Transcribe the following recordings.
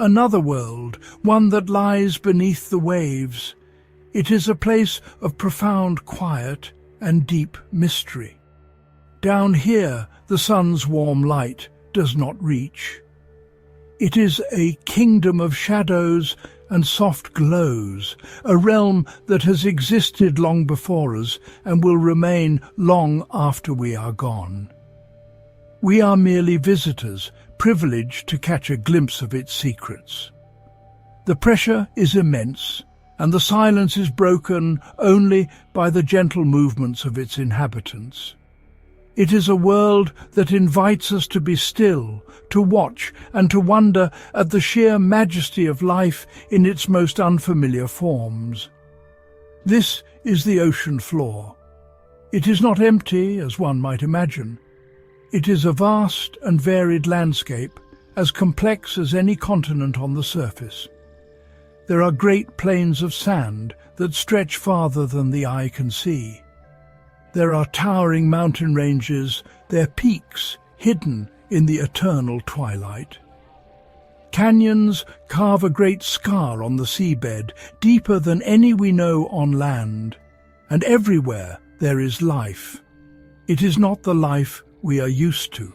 another world, one that lies beneath the waves. It is a place of profound quiet and deep mystery. Down here, the sun's warm light does not reach. It is a kingdom of shadows and soft glows, a realm that has existed long before us and will remain long after we are gone. We are merely visitors, privileged to catch a glimpse of its secrets. The pressure is immense, and the silence is broken only by the gentle movements of its inhabitants. It is a world that invites us to be still, to watch and to wonder at the sheer majesty of life in its most unfamiliar forms. This is the ocean floor. It is not empty, as one might imagine. It is a vast and varied landscape, as complex as any continent on the surface. There are great plains of sand that stretch farther than the eye can see. There are towering mountain ranges, their peaks hidden in the eternal twilight. Canyons carve a great scar on the seabed, deeper than any we know on land, and everywhere there is life. It is not the life we are used to.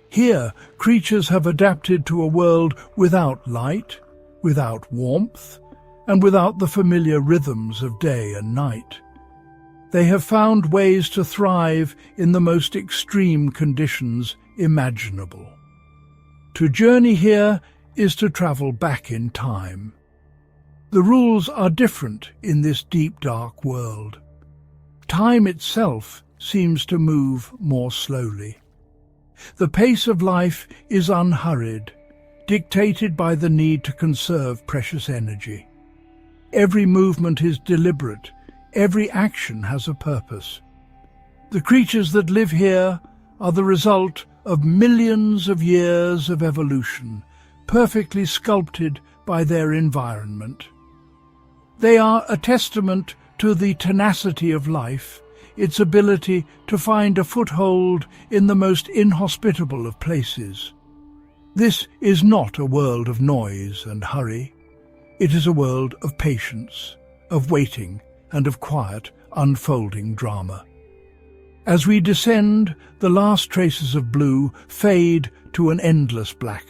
Here, creatures have adapted to a world without light, without warmth, and without the familiar rhythms of day and night. They have found ways to thrive in the most extreme conditions imaginable. To journey here is to travel back in time. The rules are different in this deep, dark world. Time itself seems to move more slowly. The pace of life is unhurried, dictated by the need to conserve precious energy. Every movement is deliberate. Every action has a purpose. The creatures that live here are the result of millions of years of evolution, perfectly sculpted by their environment. They are a testament to the tenacity of life, its ability to find a foothold in the most inhospitable of places. This is not a world of noise and hurry. It is a world of patience, of waiting, and of quiet, unfolding drama. As we descend, the last traces of blue fade to an endless black.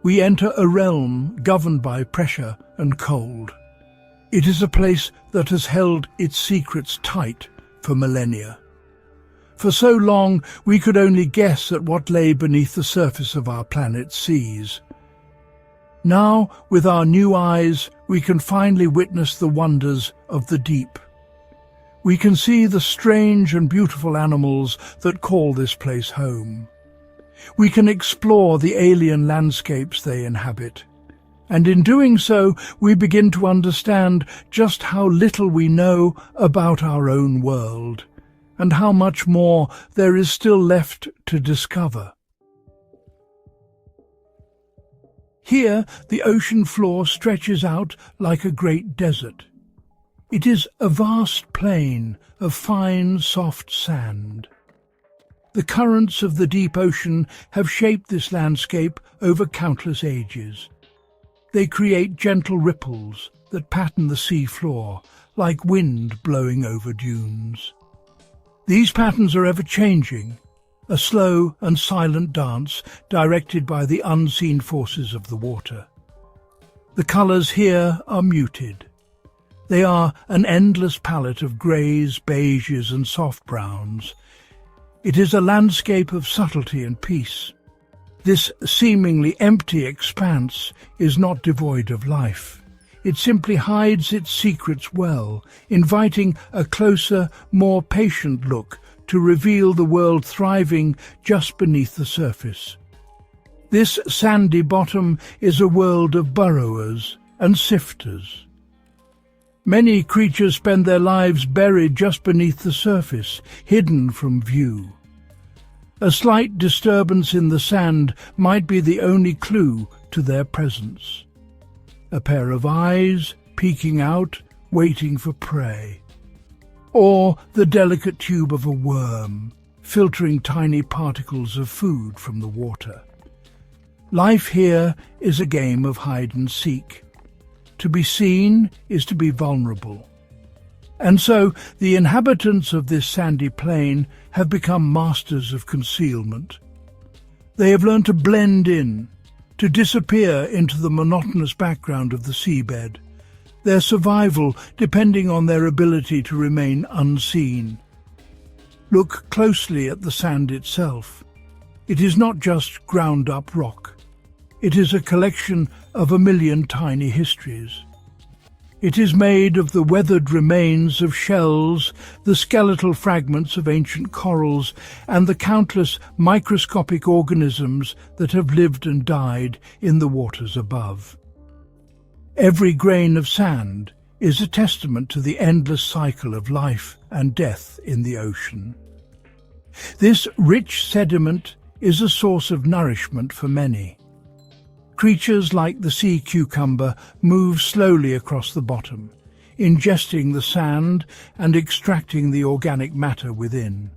We enter a realm governed by pressure and cold. It is a place that has held its secrets tight for millennia. For so long, we could only guess at what lay beneath the surface of our planet's seas. Now, with our new eyes, we can finally witness the wonders of the deep. We can see the strange and beautiful animals that call this place home. We can explore the alien landscapes they inhabit. And in doing so, we begin to understand just how little we know about our own world, and how much more there is still left to discover. Here, the ocean floor stretches out like a great desert. It is a vast plain of fine, soft sand. The currents of the deep ocean have shaped this landscape over countless ages. They create gentle ripples that pattern the sea floor, like wind blowing over dunes. These patterns are ever-changing, a slow and silent dance directed by the unseen forces of the water. The colours here are muted. They are an endless palette of greys, beiges and soft browns. It is a landscape of subtlety and peace. This seemingly empty expanse is not devoid of life. It simply hides its secrets well, inviting a closer, more patient look to reveal the world thriving just beneath the surface. This sandy bottom is a world of burrowers and sifters. Many creatures spend their lives buried just beneath the surface, hidden from view. A slight disturbance in the sand might be the only clue to their presence. A pair of eyes peeking out, waiting for prey. Or the delicate tube of a worm, filtering tiny particles of food from the water. Life here is a game of hide and seek. To be seen is to be vulnerable. And so the inhabitants of this sandy plain have become masters of concealment. They have learned to blend in, to disappear into the monotonous background of the seabed, their survival depending on their ability to remain unseen. Look closely at the sand itself. It is not just ground-up rock. It is a collection of a million tiny histories. It is made of the weathered remains of shells, the skeletal fragments of ancient corals, and the countless microscopic organisms that have lived and died in the waters above. Every grain of sand is a testament to the endless cycle of life and death in the ocean. This rich sediment is a source of nourishment for many. Creatures like the sea cucumber move slowly across the bottom, ingesting the sand and extracting the organic matter within.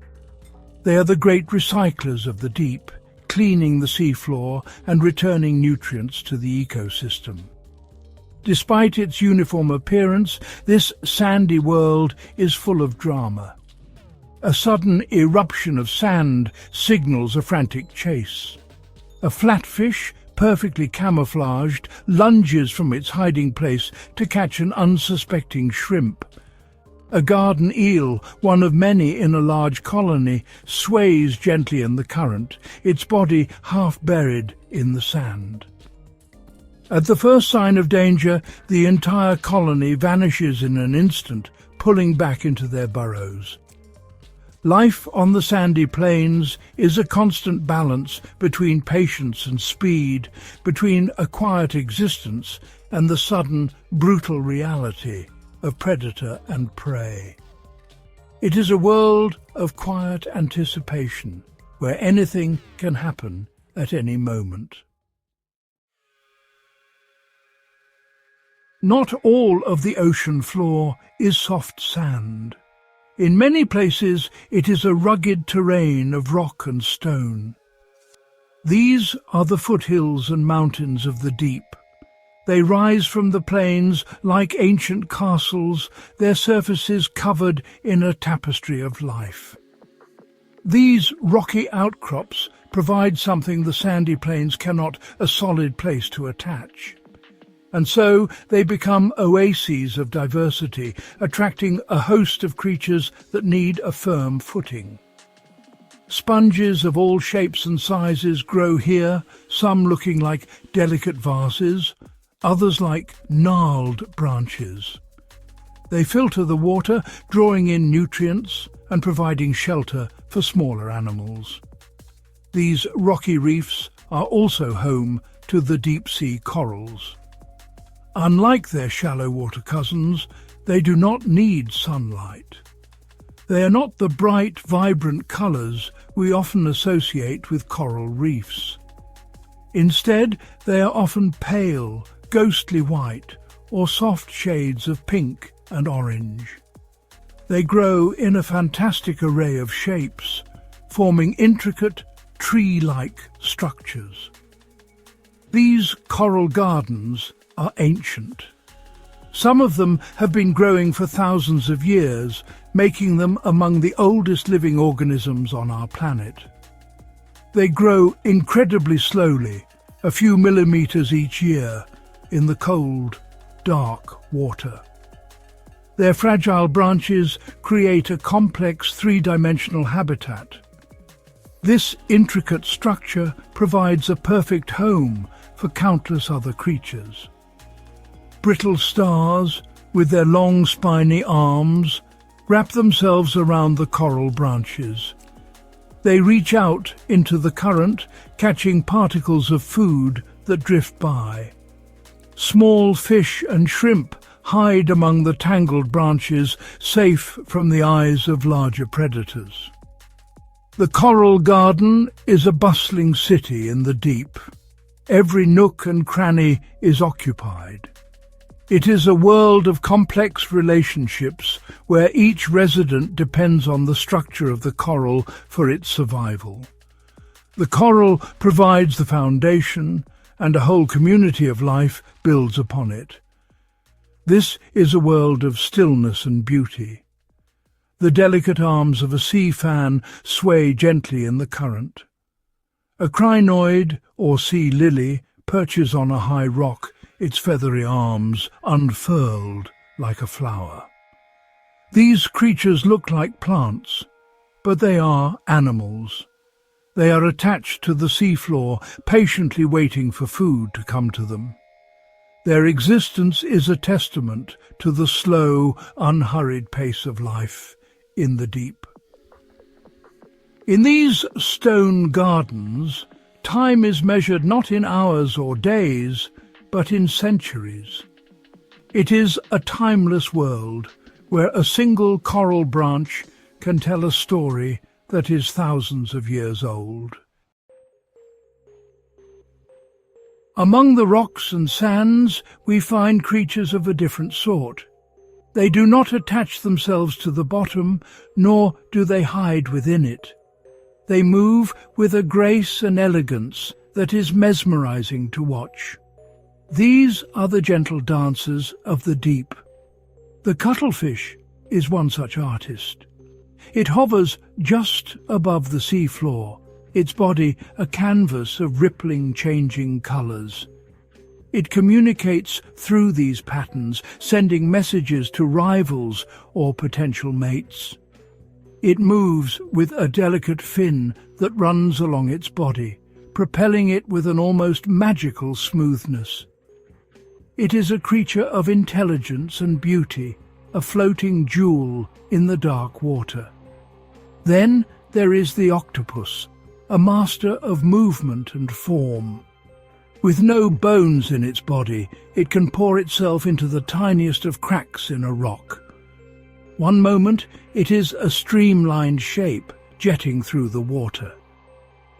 They are the great recyclers of the deep, cleaning the seafloor and returning nutrients to the ecosystem. Despite its uniform appearance, this sandy world is full of drama. A sudden eruption of sand signals a frantic chase. A flatfish, perfectly camouflaged, lunges from its hiding place to catch an unsuspecting shrimp. A garden eel, one of many in a large colony, sways gently in the current, its body half buried in the sand. At the first sign of danger, the entire colony vanishes in an instant, pulling back into their burrows. Life on the sandy plains is a constant balance between patience and speed, between a quiet existence and the sudden, brutal reality of predator and prey. It is a world of quiet anticipation, where anything can happen at any moment. Not all of the ocean floor is soft sand. In many places it is a rugged terrain of rock and stone. These are the foothills and mountains of the deep. They rise from the plains like ancient castles, their surfaces covered in a tapestry of life. These rocky outcrops provide something the sandy plains cannot, a solid place to attach. And so they become oases of diversity, attracting a host of creatures that need a firm footing. Sponges of all shapes and sizes grow here, some looking like delicate vases, others like gnarled branches. They filter the water, drawing in nutrients and providing shelter for smaller animals. These rocky reefs are also home to the deep-sea corals. Unlike their shallow water cousins, they do not need sunlight. They are not the bright, vibrant colours we often associate with coral reefs. Instead, they are often pale, ghostly white, or soft shades of pink and orange. They grow in a fantastic array of shapes, forming intricate, tree-like structures. These coral gardens are ancient. Some of them have been growing for thousands of years, making them among the oldest living organisms on our planet. They grow incredibly slowly, a few millimeters each year, in the cold, dark water. Their fragile branches create a complex three-dimensional habitat. This intricate structure provides a perfect home for countless other creatures. Brittle stars, with their long spiny arms, wrap themselves around the coral branches. They reach out into the current, catching particles of food that drift by. Small fish and shrimp hide among the tangled branches, safe from the eyes of larger predators. The coral garden is a bustling city in the deep. Every nook and cranny is occupied. It is a world of complex relationships where each resident depends on the structure of the coral for its survival. The coral provides the foundation, and a whole community of life builds upon it. This is a world of stillness and beauty. The delicate arms of a sea fan sway gently in the current. A crinoid, or sea lily, perches on a high rock, its feathery arms unfurled like a flower. These creatures look like plants, but they are animals. They are attached to the seafloor, patiently waiting for food to come to them. Their existence is a testament to the slow, unhurried pace of life in the deep. In these stone gardens, time is measured not in hours or days, but in centuries. It is a timeless world where a single coral branch can tell a story that is thousands of years old. Among the rocks and sands, we find creatures of a different sort. They do not attach themselves to the bottom, nor do they hide within it. They move with a grace and elegance that is mesmerizing to watch. These are the gentle dancers of the deep. The cuttlefish is one such artist. It hovers just above the seafloor, its body a canvas of rippling, changing colours. It communicates through these patterns, sending messages to rivals or potential mates. It moves with a delicate fin that runs along its body, propelling it with an almost magical smoothness. It is a creature of intelligence and beauty, a floating jewel in the dark water. Then there is the octopus, a master of movement and form. With no bones in its body, it can pour itself into the tiniest of cracks in a rock. One moment it is a streamlined shape jetting through the water.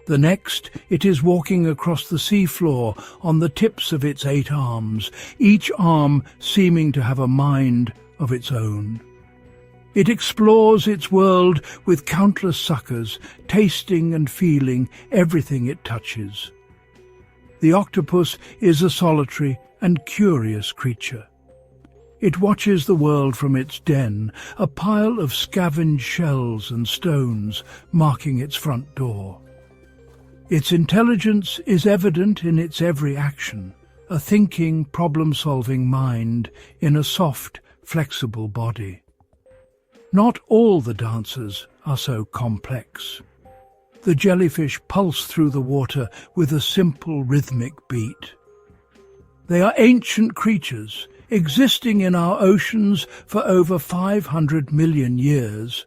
The next it is walking across the seafloor on the tips of its 8 arms, each arm seeming to have a mind of its own. It explores its world with countless suckers, tasting and feeling everything it touches. The octopus is a solitary and curious creature. It watches the world from its den, a pile of scavenged shells and stones marking its front door. Its intelligence is evident in its every action, a thinking, problem-solving mind in a soft, flexible body. Not all the dancers are so complex. The jellyfish pulse through the water with a simple rhythmic beat. They are ancient creatures, existing in our oceans for over 500 million years.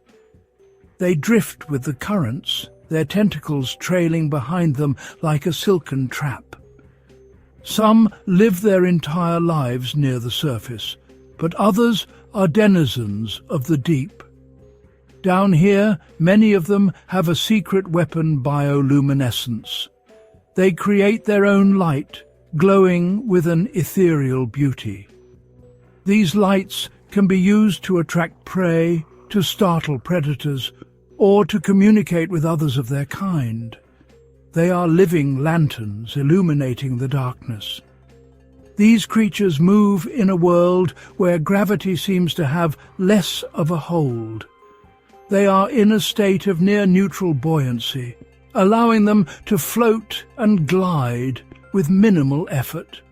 They drift with the currents, their tentacles trailing behind them like a silken trap. Some live their entire lives near the surface, but others are denizens of the deep. Down here, many of them have a secret weapon, bioluminescence. They create their own light, glowing with an ethereal beauty. These lights can be used to attract prey, to startle predators, or to communicate with others of their kind. They are living lanterns illuminating the darkness. These creatures move in a world where gravity seems to have less of a hold. They are in a state of near-neutral buoyancy, allowing them to float and glide with minimal effort.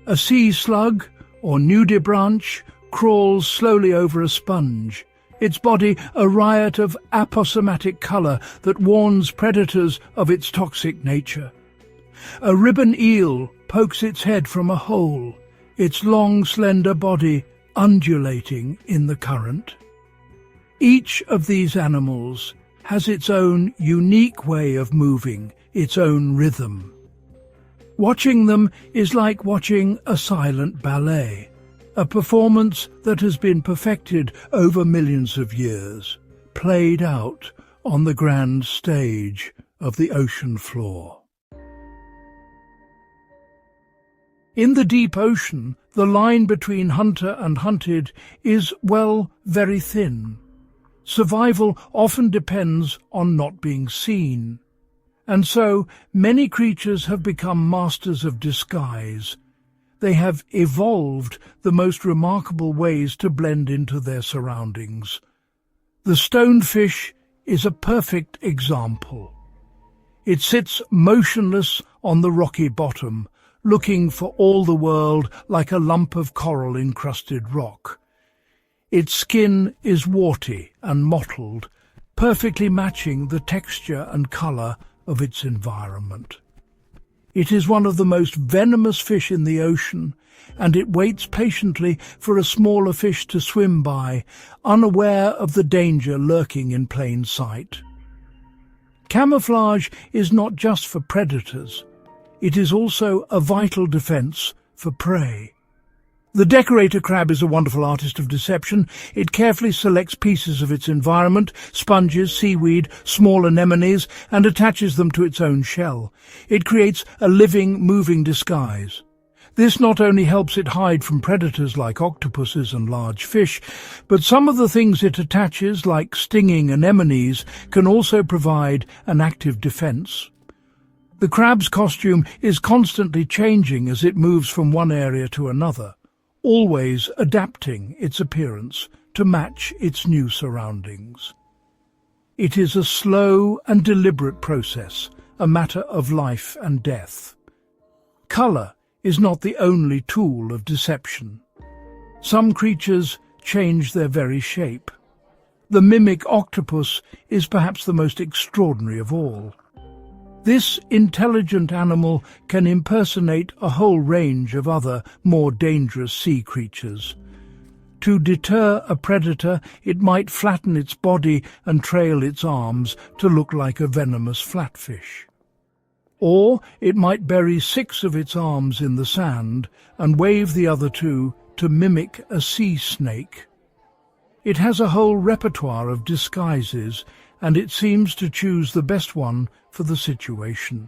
A sea slug, or nudibranch, crawls slowly over a sponge, its body a riot of aposematic colour that warns predators of its toxic nature. A ribbon eel pokes its head from a hole, its long, slender body undulating in the current. Each of these animals has its own unique way of moving, its own rhythm. Watching them is like watching a silent ballet, a performance that has been perfected over millions of years, played out on the grand stage of the ocean floor. In the deep ocean, the line between hunter and hunted is, well, very thin. Survival often depends on not being seen. And so, many creatures have become masters of disguise. They have evolved the most remarkable ways to blend into their surroundings. The stonefish is a perfect example. It sits motionless on the rocky bottom, looking for all the world like a lump of coral-encrusted rock. Its skin is warty and mottled, perfectly matching the texture and colour of its environment. It is one of the most venomous fish in the ocean, and it waits patiently for a smaller fish to swim by, unaware of the danger lurking in plain sight. Camouflage is not just for predators. It is also a vital defence for prey. The decorator crab is a wonderful artist of deception. It carefully selects pieces of its environment, sponges, seaweed, small anemones, and attaches them to its own shell. It creates a living, moving disguise. This not only helps it hide from predators like octopuses and large fish, but some of the things it attaches, like stinging anemones, can also provide an active defence. The crab's costume is constantly changing as it moves from one area to another, always adapting its appearance to match its new surroundings. It is a slow and deliberate process, a matter of life and death. Colour is not the only tool of deception. Some creatures change their very shape. The mimic octopus is perhaps the most extraordinary of all. This intelligent animal can impersonate a whole range of other, more dangerous sea creatures. To deter a predator, it might flatten its body and trail its arms to look like a venomous flatfish. Or it might bury 6 of its arms in the sand and wave the other 2 to mimic a sea snake. It has a whole repertoire of disguises, and it seems to choose the best one for the situation.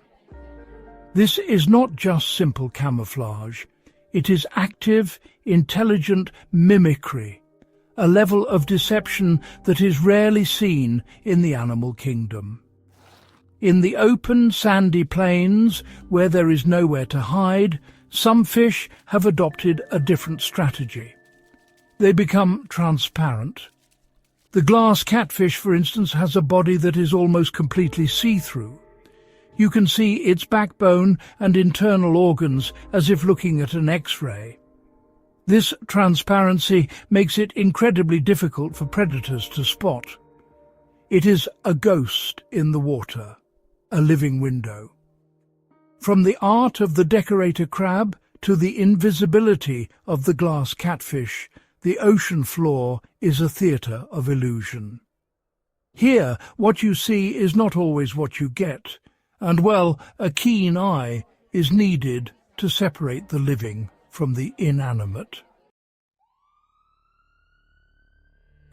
This is not just simple camouflage. It is active, intelligent mimicry, a level of deception that is rarely seen in the animal kingdom. In the open, sandy plains, where there is nowhere to hide, some fish have adopted a different strategy. They become transparent. The glass catfish, for instance, has a body that is almost completely see-through. You can see its backbone and internal organs as if looking at an X-ray. This transparency makes it incredibly difficult for predators to spot. It is a ghost in the water, a living window. From the art of the decorator crab to the invisibility of the glass catfish, the ocean floor is a theatre of illusion. Here, what you see is not always what you get, and, well, a keen eye is needed to separate the living from the inanimate.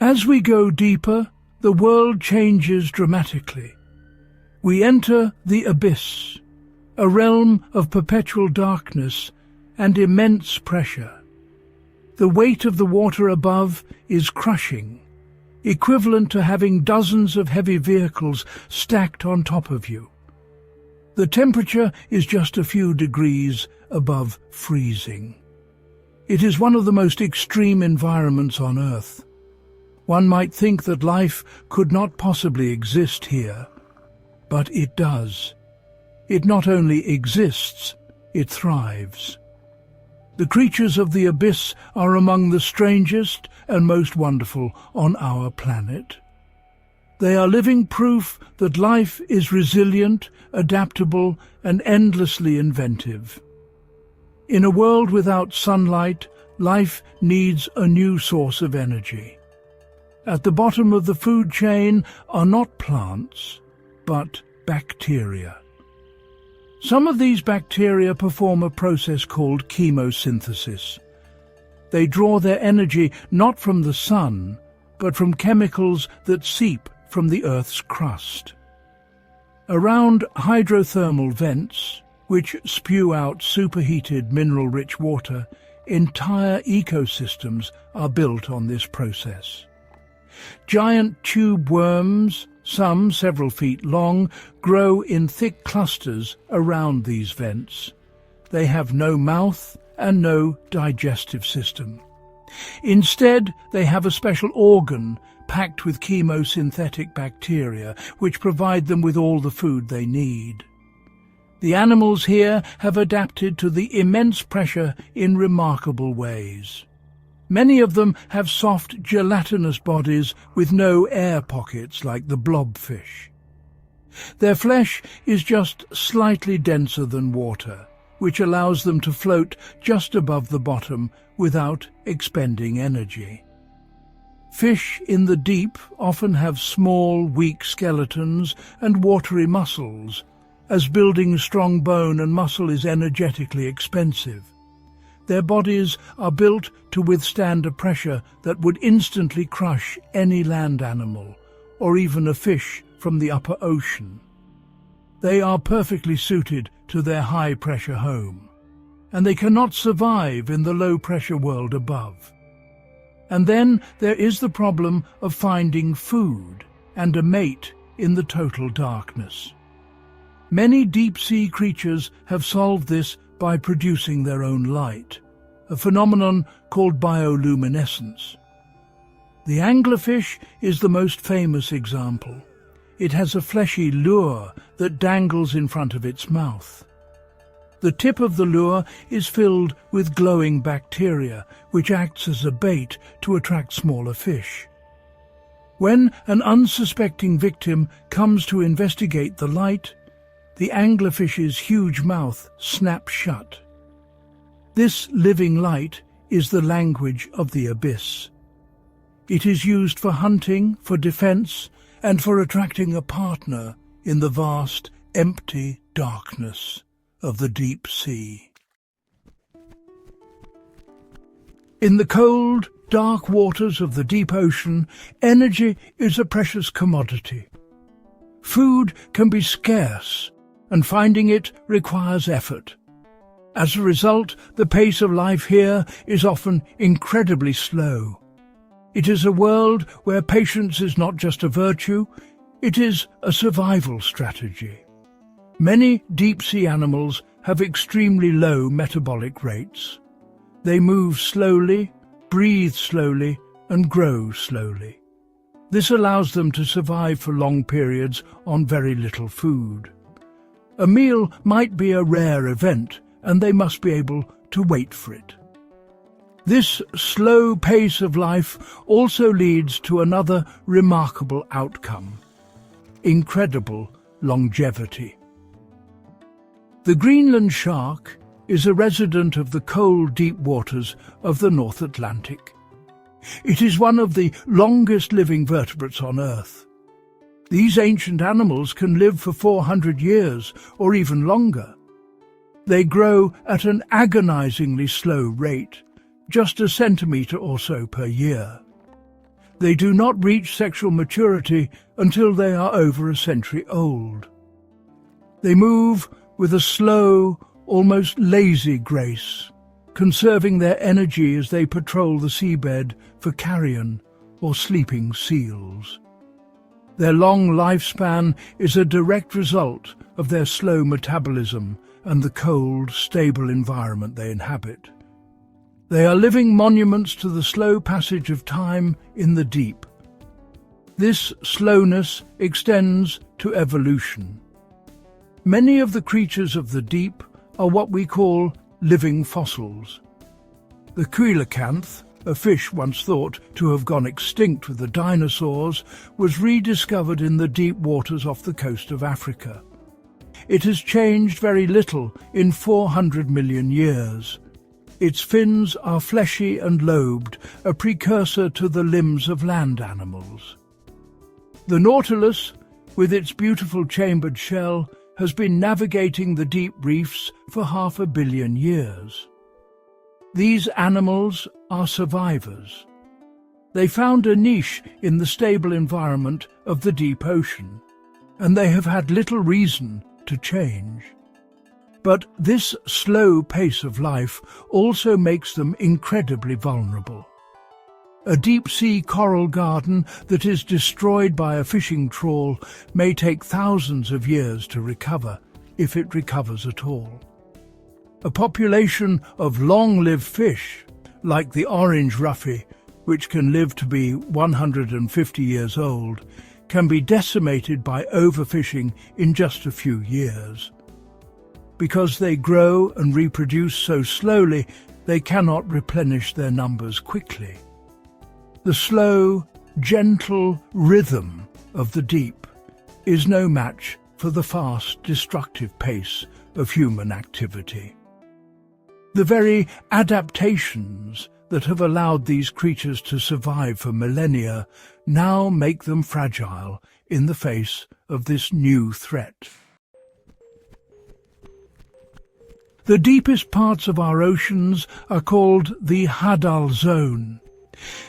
As we go deeper, the world changes dramatically. We enter the abyss, a realm of perpetual darkness and immense pressure. The weight of the water above is crushing, equivalent to having dozens of heavy vehicles stacked on top of you. The temperature is just a few degrees above freezing. It is one of the most extreme environments on Earth. One might think that life could not possibly exist here, but it does. It not only exists, it thrives. The creatures of the abyss are among the strangest and most wonderful on our planet. They are living proof that life is resilient, adaptable, and endlessly inventive. In a world without sunlight, life needs a new source of energy. At the bottom of the food chain are not plants, but bacteria. Some of these bacteria perform a process called chemosynthesis. They draw their energy not from the sun, but from chemicals that seep from the Earth's crust. Around hydrothermal vents, which spew out superheated mineral-rich water, entire ecosystems are built on this process. Giant tube worms, Some, several feet long, grow in thick clusters around these vents. They have no mouth and no digestive system. Instead, they have a special organ packed with chemosynthetic bacteria, which provide them with all the food they need. The animals here have adapted to the immense pressure in remarkable ways. Many of them have soft, gelatinous bodies with no air pockets like the blobfish. Their flesh is just slightly denser than water, which allows them to float just above the bottom without expending energy. Fish in the deep often have small, weak skeletons and watery muscles, as building strong bone and muscle is energetically expensive. Their bodies are built to withstand a pressure that would instantly crush any land animal, or even a fish from the upper ocean. They are perfectly suited to their high-pressure home, and they cannot survive in the low-pressure world above. And then there is the problem of finding food and a mate in the total darkness. Many deep-sea creatures have solved this by producing their own light, a phenomenon called bioluminescence. The anglerfish is the most famous example. It has a fleshy lure that dangles in front of its mouth. The tip of the lure is filled with glowing bacteria, which acts as a bait to attract smaller fish. When an unsuspecting victim comes to investigate the light, the anglerfish's huge mouth snaps shut. This living light is the language of the abyss. It is used for hunting, for defense, and for attracting a partner in the vast, empty darkness of the deep sea. In the cold, dark waters of the deep ocean, energy is a precious commodity. Food can be scarce, and finding it requires effort. As a result, the pace of life here is often incredibly slow. It is a world where patience is not just a virtue, it is a survival strategy. Many deep-sea animals have extremely low metabolic rates. They move slowly, breathe slowly, and grow slowly. This allows them to survive for long periods on very little food. A meal might be a rare event, and they must be able to wait for it. This slow pace of life also leads to another remarkable outcome: incredible longevity. The Greenland shark is a resident of the cold, deep waters of the North Atlantic. It is one of the longest living vertebrates on Earth. These ancient animals can live for 400 years or even longer. They grow at an agonizingly slow rate, just a centimetre or so per year. They do not reach sexual maturity until they are over a century old. They move with a slow, almost lazy grace, conserving their energy as they patrol the seabed for carrion or sleeping seals. Their long lifespan is a direct result of their slow metabolism and the cold, stable environment they inhabit. They are living monuments to the slow passage of time in the deep. This slowness extends to evolution. Many of the creatures of the deep are what we call living fossils. The coelacanth, a fish once thought to have gone extinct with the dinosaurs, was rediscovered in the deep waters off the coast of Africa. It has changed very little in 400 million years. Its fins are fleshy and lobed, a precursor to the limbs of land animals. The nautilus, with its beautiful chambered shell, has been navigating the deep reefs for 500 million years. These animals are survivors. They found a niche in the stable environment of the deep ocean, and they have had little reason to change. But this slow pace of life also makes them incredibly vulnerable. A deep-sea coral garden that is destroyed by a fishing trawl may take thousands of years to recover, if it recovers at all. A population of long-lived fish, like the orange roughy, which can live to be 150 years old, can be decimated by overfishing in just a few years. Because they grow and reproduce so slowly, they cannot replenish their numbers quickly. The slow, gentle rhythm of the deep is no match for the fast, destructive pace of human activity. The very adaptations that have allowed these creatures to survive for millennia now make them fragile in the face of this new threat. The deepest parts of our oceans are called the Hadal Zone.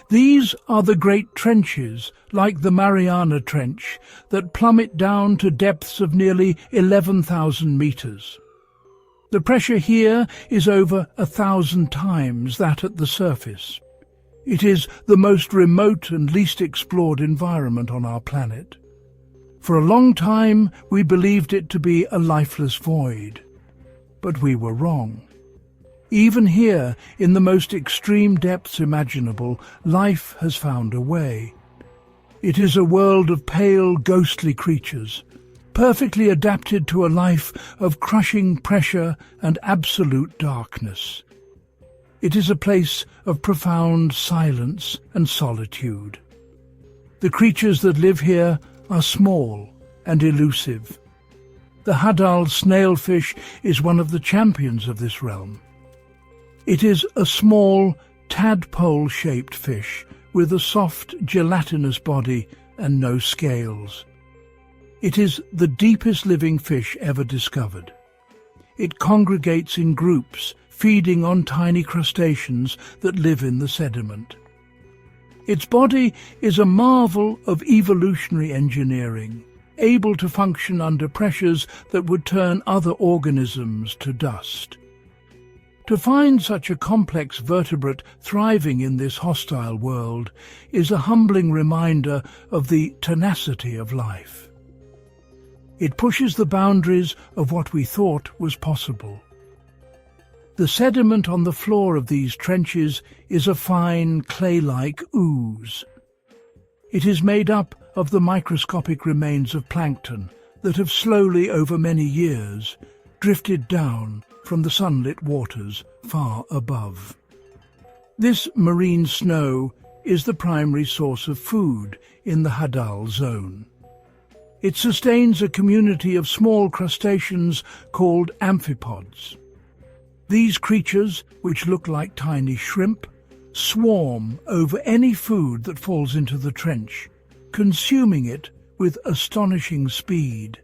These are the great trenches, like the Mariana Trench, that plummet down to depths of nearly 11,000 meters. The pressure here is over 1,000 times that at the surface. It is the most remote and least explored environment on our planet. For a long time, we believed it to be a lifeless void. But we were wrong. Even here, in the most extreme depths imaginable, life has found a way. It is a world of pale, ghostly creatures, perfectly adapted to a life of crushing pressure and absolute darkness. It is a place of profound silence and solitude. The creatures that live here are small and elusive. The Hadal snailfish is one of the champions of this realm. It is a small, tadpole-shaped fish with a soft, gelatinous body and no scales. It is the deepest living fish ever discovered. It congregates in groups, feeding on tiny crustaceans that live in the sediment. Its body is a marvel of evolutionary engineering, able to function under pressures that would turn other organisms to dust. To find such a complex vertebrate thriving in this hostile world is a humbling reminder of the tenacity of life. It pushes the boundaries of what we thought was possible. The sediment on the floor of these trenches is a fine, clay-like ooze. It is made up of the microscopic remains of plankton that have slowly, over many years, drifted down from the sunlit waters far above. This marine snow is the primary source of food in the Hadal Zone. It sustains a community of small crustaceans called amphipods. These creatures, which look like tiny shrimp, swarm over any food that falls into the trench, consuming it with astonishing speed.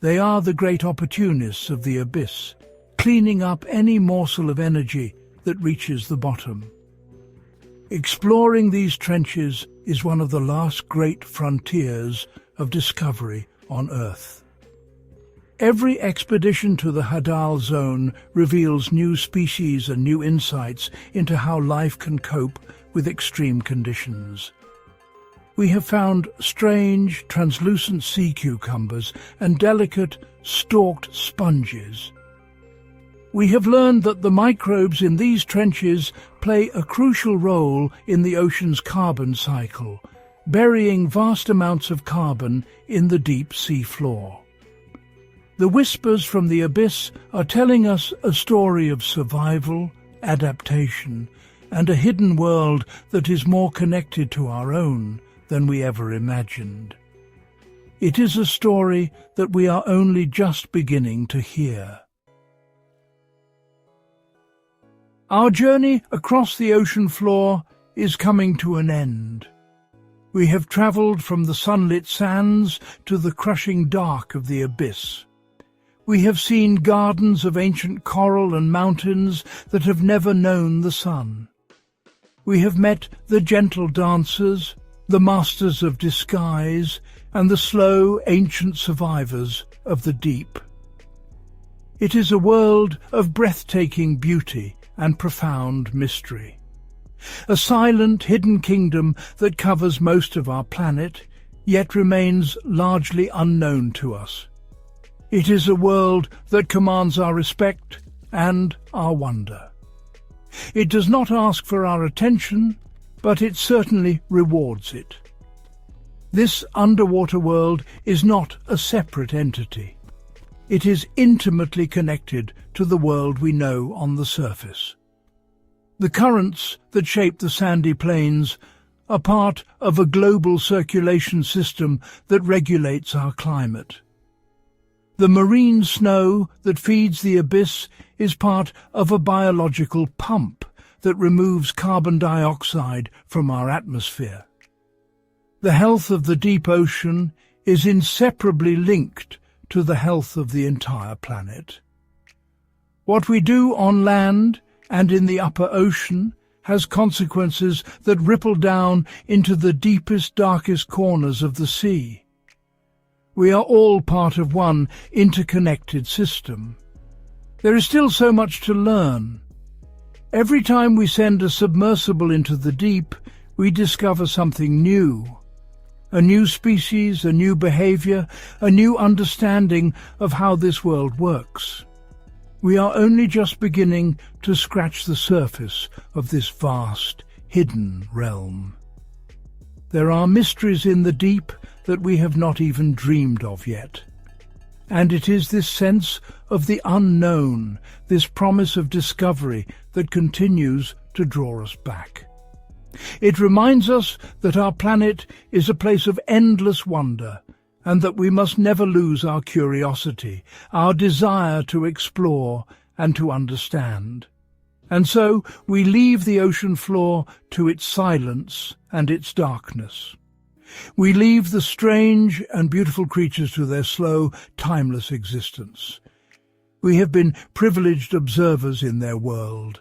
They are the great opportunists of the abyss, cleaning up any morsel of energy that reaches the bottom. Exploring these trenches is one of the last great frontiers of discovery on Earth. Every expedition to the Hadal Zone reveals new species and new insights into how life can cope with extreme conditions. We have found strange, translucent sea cucumbers and delicate, stalked sponges. We have learned that the microbes in these trenches play a crucial role in the ocean's carbon cycle, burying vast amounts of carbon in the deep sea floor. The whispers from the abyss are telling us a story of survival, adaptation, and a hidden world that is more connected to our own than we ever imagined. It is a story that we are only just beginning to hear. Our journey across the ocean floor is coming to an end. We have travelled from the sunlit sands to the crushing dark of the abyss. We have seen gardens of ancient coral and mountains that have never known the sun. We have met the gentle dancers, the masters of disguise, and the slow, ancient survivors of the deep. It is a world of breathtaking beauty and profound mystery. A silent, hidden kingdom that covers most of our planet, yet remains largely unknown to us. It is a world that commands our respect and our wonder. It does not ask for our attention, but it certainly rewards it. This underwater world is not a separate entity. It is intimately connected to the world we know on the surface. The currents that shape the sandy plains are part of a global circulation system that regulates our climate. The marine snow that feeds the abyss is part of a biological pump that removes carbon dioxide from our atmosphere. The health of the deep ocean is inseparably linked to the health of the entire planet. What we do on land and in the upper ocean has consequences that ripple down into the deepest, darkest corners of the sea. We are all part of one interconnected system. There is still so much to learn. Every time we send a submersible into the deep, we discover something new. A new species, a new behavior, a new understanding of how this world works. We are only just beginning to scratch the surface of this vast, hidden realm. There are mysteries in the deep that we have not even dreamed of yet. And it is this sense of the unknown, this promise of discovery, that continues to draw us back. It reminds us that our planet is a place of endless wonder, and that we must never lose our curiosity, our desire to explore and to understand. And so we leave the ocean floor to its silence and its darkness. We leave the strange and beautiful creatures to their slow, timeless existence. We have been privileged observers in their world,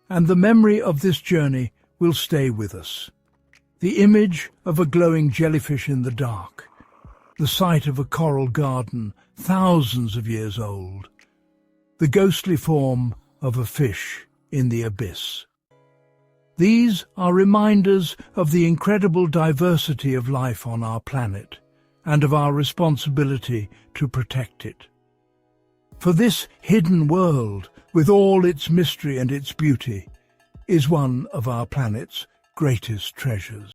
and the memory of this journey will stay with us. The image of a glowing jellyfish in the dark, the sight of a coral garden thousands of years old, the ghostly form of a fish in the abyss. These are reminders of the incredible diversity of life on our planet and of our responsibility to protect it. For this hidden world, with all its mystery and its beauty, is one of our planet's greatest treasures.